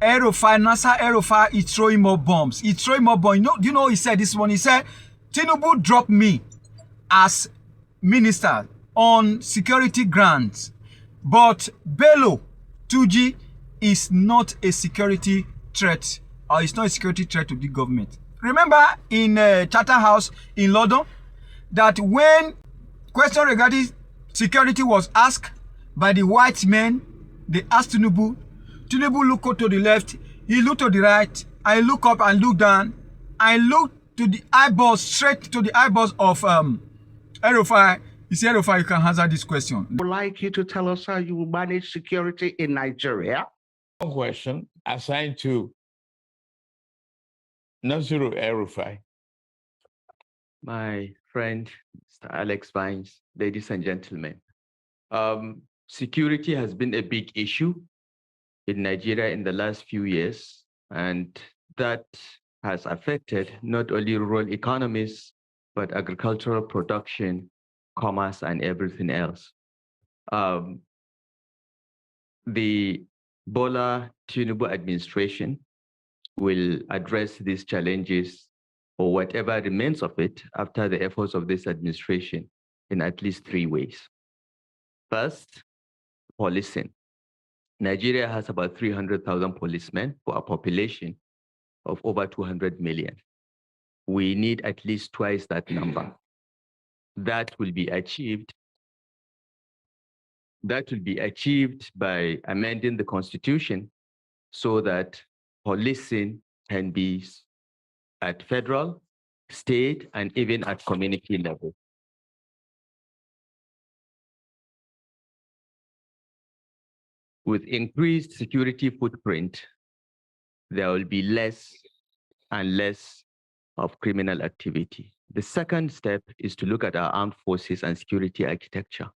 El-Rufai, NASA El-Rufai is throwing more bombs. He's throwing more bombs. You know he said this one? He said, Tinubu dropped me as minister on security grants. But Bello Tuji is not a security threat, or it's not a security threat to the government. Remember in Chatham House in London that when question regarding security was asked by the white men, they asked Tinubu. Tinubu looked to the left, he looked to the right, I look up and look down, I look to the eyeballs, straight to the eyeballs of El-Rufai. He said, El-Rufai, you can answer this question. I would like you to tell us how you will manage security in Nigeria. One question assigned to Nasiru El-Rufai. My friend, Mr. Alex Vines, ladies and gentlemen, security has been a big issue in Nigeria in the last few years, and that has affected not only rural economies, but agricultural production, commerce, and everything else. The Bola Tinubu administration will address these challenges, or whatever remains of it, after the efforts of this administration in at least 3 ways. First, policing. Nigeria has about 300,000 policemen for a population of over 200 million. We need at least twice that number. That will be achieved. That will be achieved by amending the constitution so that policing can be at federal, state, and even at community level. With increased security footprint, there will be less and less of criminal activity. The second step is to look at our armed forces and security architecture.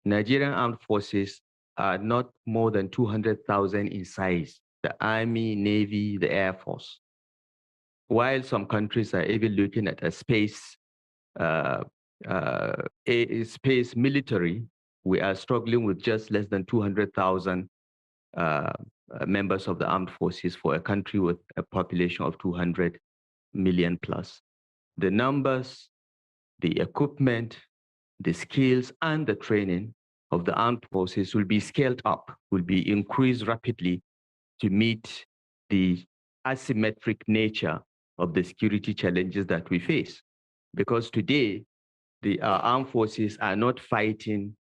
Nigerian armed forces are not more than 200,000 in size, the Army, Navy, the Air Force. While some countries are even looking at a space military, we are struggling with just less than 200,000 members of the armed forces for a country with a population of 200 million plus. The numbers, the equipment, the skills, and the training of the armed forces will be scaled up, will be increased rapidly to meet the asymmetric nature of the security challenges that we face. Because today, the armed forces are not fighting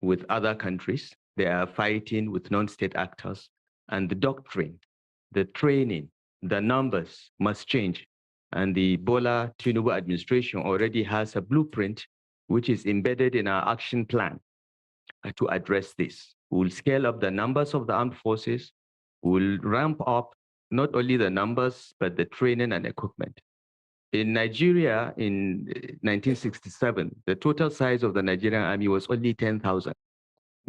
with other countries, they are fighting with non-state actors, and the doctrine, the training, the numbers must change. And the Bola Tinubu administration already has a blueprint which is embedded in our action plan to address this. We'll scale up the numbers of the armed forces, we'll ramp up not only the numbers, but the training and equipment. In Nigeria, in 1967, the total size of the Nigerian army was only 10,000.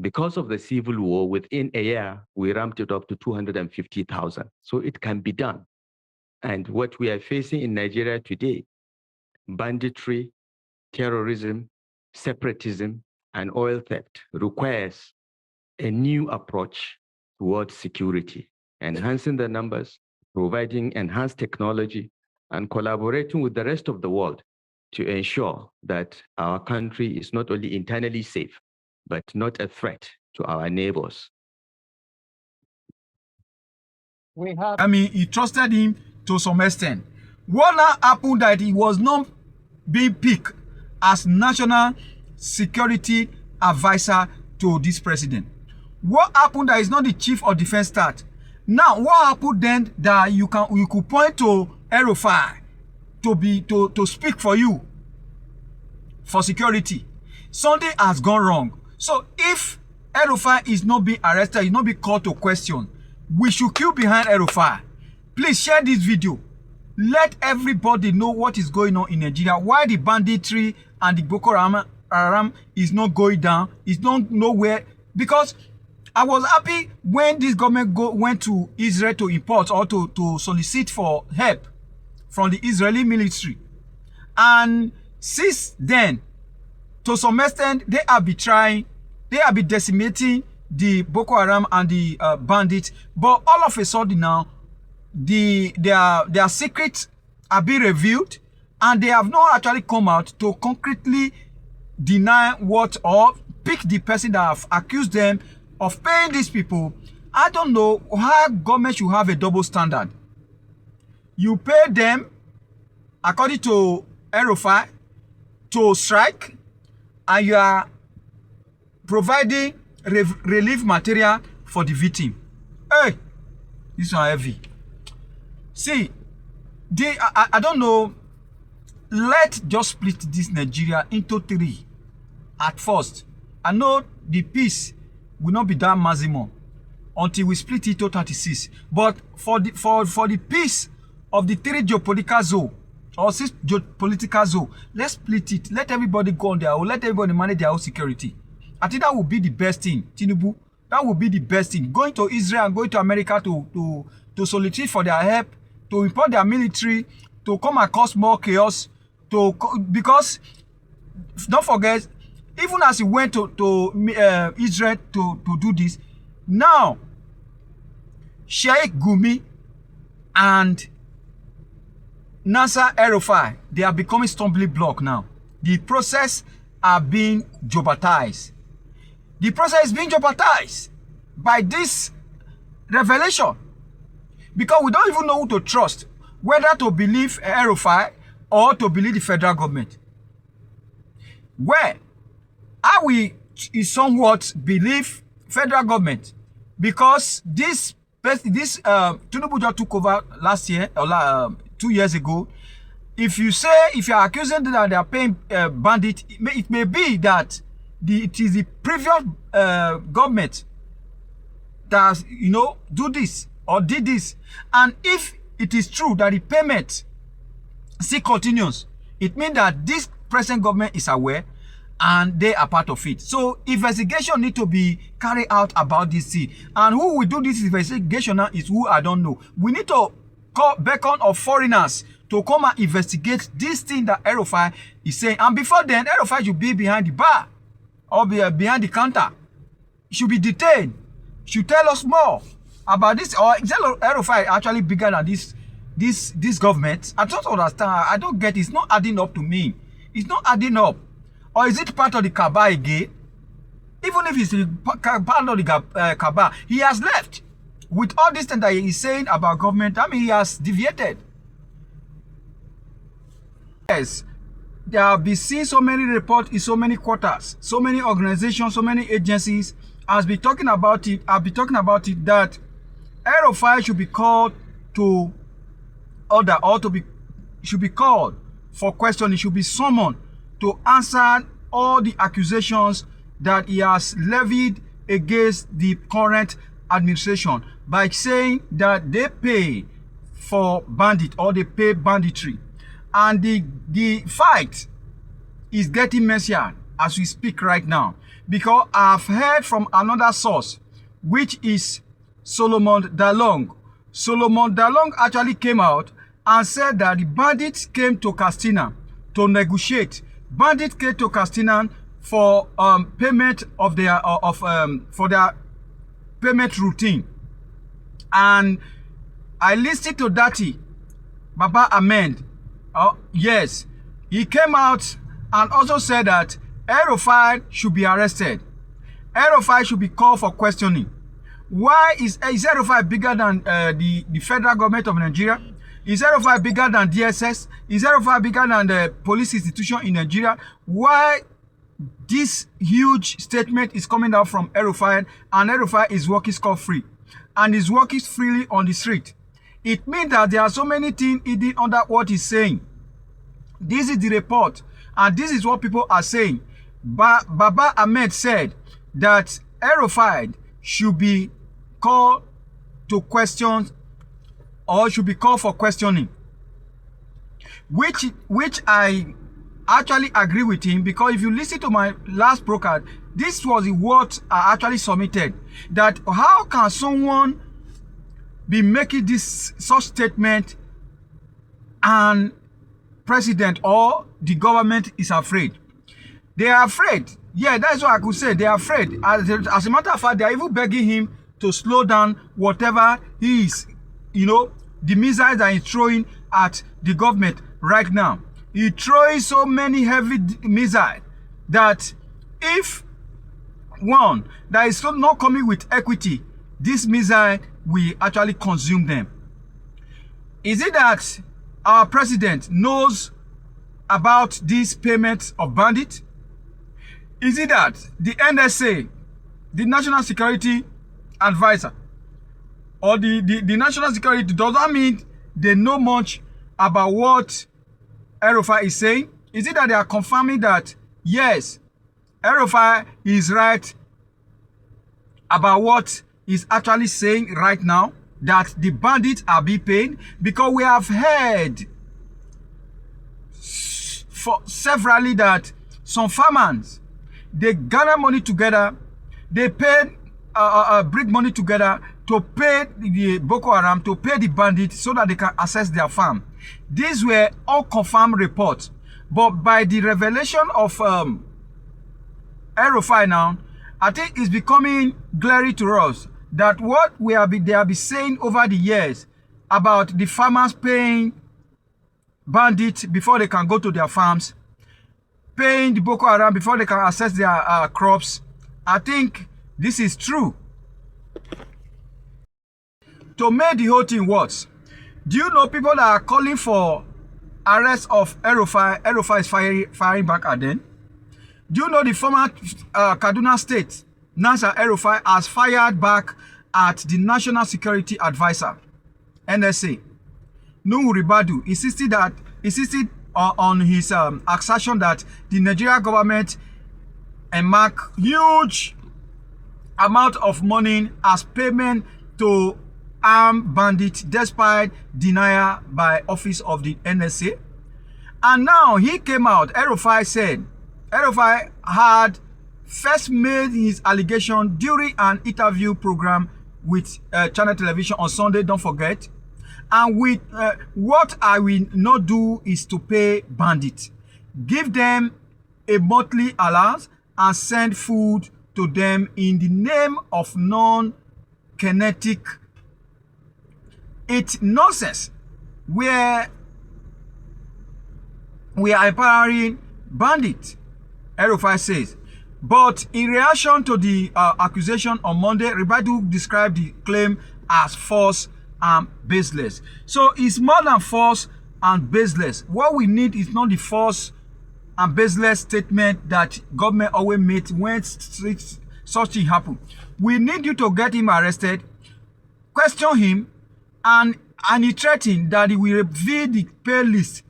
Because of the civil war, within a year, we ramped it up to 250,000. So it can be done. And what we are facing in Nigeria today, banditry, terrorism, separatism, and oil theft requires a new approach towards security, enhancing the numbers, providing enhanced technology, and collaborating with the rest of the world to ensure that our country is not only internally safe, but not a threat to our neighbors. He trusted him to some extent. What now happened that he was not being picked as national security advisor to this president? What happened that he's not the chief of defense staff? Now, what happened then that you could point to El-Rufai to speak for you for security? Something has gone wrong. So if El-Rufai is not being arrested, is not being called to question, we should queue behind El-Rufai. Please share this video. Let everybody know what is going on in Nigeria, why the banditry and the Boko Haram is not going down, is not nowhere. Because I was happy when this government went to Israel to import or to solicit for help from the Israeli military. And since then, to some extent, they have been trying, they have been decimating the Boko Haram and the bandits, but all of a sudden now, their secrets are being revealed, and they have not actually come out to concretely deny what or pick the person that have accused them of paying these people. I don't know how government should have a double standard. You pay them, according to El-Rufai, to strike, and you are providing relief material for the victim. Hey, this one heavy. See, I don't know. Let's just split this Nigeria into 3 at first. I know the peace will not be that maximum until we split it to 36. But for the peace of the 3 geopolitical zone or 6 geopolitical zone, let's split it. Let everybody go on their own. Let everybody manage their own security. I think that would be the best thing, Tinubu. That would be the best thing. Going to Israel and going to America to solicit for their help, to import their military, to come and cause more chaos, because don't forget, even as he went to Israel to do this, now Sheikh Gumi and Nasser El-Rufai, they are becoming stumbling block now. The process are being jeopardized. The process is being jeopardized by this revelation, because we don't even know who to trust, whether to believe El-Rufai or to believe the federal government. Where I will somewhat believe federal government, because this Tinubu just took over last year or 2 years ago. If you are accusing them that they are paying bandit, it may be that it is the previous government that do this or did this, and if it is true that the payment still continues, it means that this present government is aware and they are part of it. So investigation need to be carried out about this thing, and who will do this investigation now is who I don't know. We need to beckon of foreigners to come and investigate this thing that El-Rufai is saying, and before then El-Rufai should be behind the bar or be behind the counter. He should be detained. Should tell us more about this. Or is El-Rufai actually bigger than this government? I don't understand. I don't get it. It's not adding up to me. It's not adding up. Or is it part of the Kaaba again? Even if it's part of the Kaaba, he has left. With all this thing that he is saying about government, I mean, he has deviated. Yes, there have been seen so many reports in so many quarters, so many organizations, so many agencies has been talking about it. I've been talking about it that El-Rufai should be called to order, or should be called for questioning, should be summoned to answer all the accusations that he has levied against the current administration by saying that they pay for bandit or they pay banditry. And the fight is getting messier as we speak right now, because I've heard from another source, which is Solomon Dalong. Solomon Dalong actually came out and said that the bandits came to Castina to negotiate. Bandits came to Castina for payment of their for their payment routine. And I listened to Dati Baba Ahmed. Yes, he came out and also said that El-Rufai should be arrested. El-Rufai should be called for questioning. Why is El-Rufai bigger than the federal government of Nigeria? Is El-Rufai bigger than DSS? Is El-Rufai bigger than the police institution in Nigeria? Why this huge statement is coming out from El-Rufai, and El-Rufai is walking scot-free and is walking freely on the street? It means that there are so many things hidden under what he's saying. This is the report, and this is what people are saying. Baba Ahmed said that El-Rufai should be called to question, or should be called for questioning, which I actually agree with him, because if you listen to my last broadcast, this was what I actually submitted, that how can someone be making this such statement and president or the government is afraid? They are afraid Yeah, that's what I could say. They are afraid. As a matter of fact, they are even begging him to slow down whatever he is, the missiles that he's throwing at the government right now. He's throwing so many heavy missiles that if one that is not coming with equity, this missile will actually consume them. Is it that our president knows about this payment of bandit? Is it that the NSA, the National Security Advisor, or the National Security, does that mean they know much about what El-Rufai is saying? Is it that they are confirming that, yes, El-Rufai is right about what he's actually saying right now, that the bandits are being paid? Because we have heard for severally that some farmers, they gather money together, they pay, bring money together to pay the Boko Haram, to pay the bandits so that they can access their farm. These were all confirmed reports. But by the revelation of El-Rufai now, I think it's becoming glaring to us that what they have been saying over the years about the farmers paying bandits before they can go to their farms, paying the Boko Haram before they can access their crops, I think this is true. To make the whole thing worse, do you know people that are calling for arrest of El-Rufai? El-Rufai is firing back at them. Do you know the former Kaduna State, Nasser El-Rufai, has fired back at the National Security Advisor, NSA? Nuhu Ribadu insisted on his assertion that the Nigerian government earmarked huge amount of money as payment to armed bandits, despite denial by office of the NSA. And now he came out. El-Rufai said El-Rufai had first made his allegation during an interview program with Channel Television on Sunday, don't forget. And with what I will not do is to pay bandits, give them a monthly allowance and send food to them in the name of non-kinetic. It's nonsense where we are empowering bandits, El-Rufai says. But in reaction to the accusation on Monday, Ribadu described the claim as false and baseless. So it's more than false and baseless. What we need is not the false and baseless statement that government always made when such thing happen. We need you to get him arrested, question him, and he threatened that he will reveal the pay list.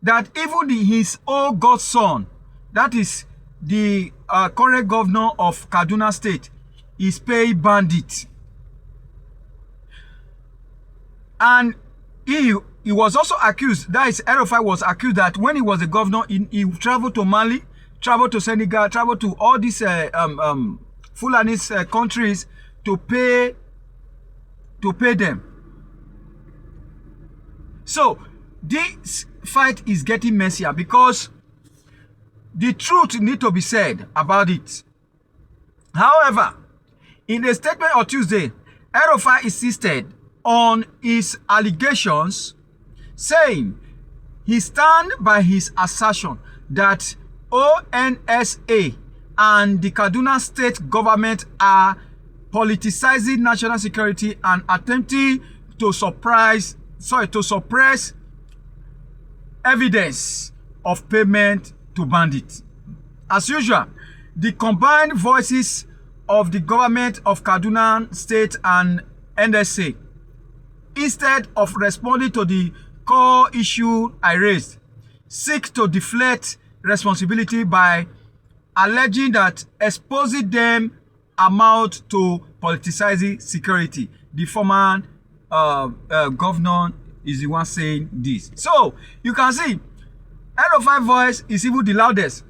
That even his own godson, that is the current governor of Kaduna State, is paying bandits. And he was also accused, that is, El-Rufai was accused that when he was a governor, he traveled to Mali, traveled to Senegal, traveled to all these Fulani's countries to pay them. So this fight is getting messier because the truth needs to be said about it. However, in a statement on Tuesday, El-Rufai insisted on his allegations, saying he stands by his assertion that ONSA and the Kaduna State government are politicizing national security and attempting to suppress evidence of payment to bandits. As usual, the combined voices of the government of Kaduna State and NSA, instead of responding to the core issue I raised, seek to deflect responsibility by alleging that exposing them amount to politicizing security. The former governor is the one saying this. So you can see El-Rufai voice is even the loudest.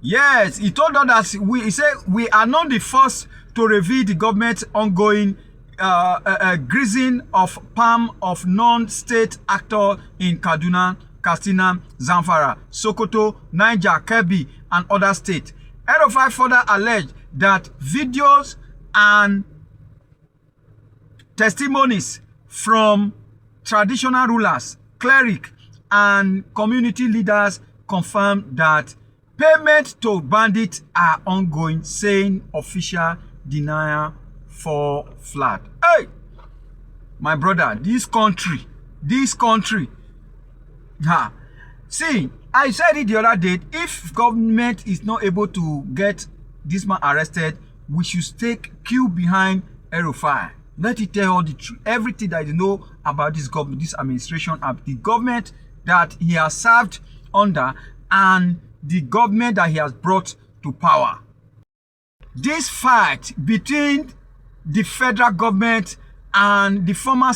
Yes, he told us that he said we are not the first to reveal the government's ongoing greasing of palm of non-state actor in Kaduna Katsina, Zamfara, Sokoto, Niger, Kebbi, and other states. El-Rufai further alleged that videos and testimonies from traditional rulers, clerics, and community leaders confirmed that payments to bandits are ongoing, saying official denial for flat. Hey, my brother, this country, see, I said it the other day, if government is not able to get this man arrested, we should take queue behind El-Rufai. Let it tell all the truth, everything that you know about this government, this administration, and the government that he has served under, and the government that he has brought to power. This fight between the federal government and the former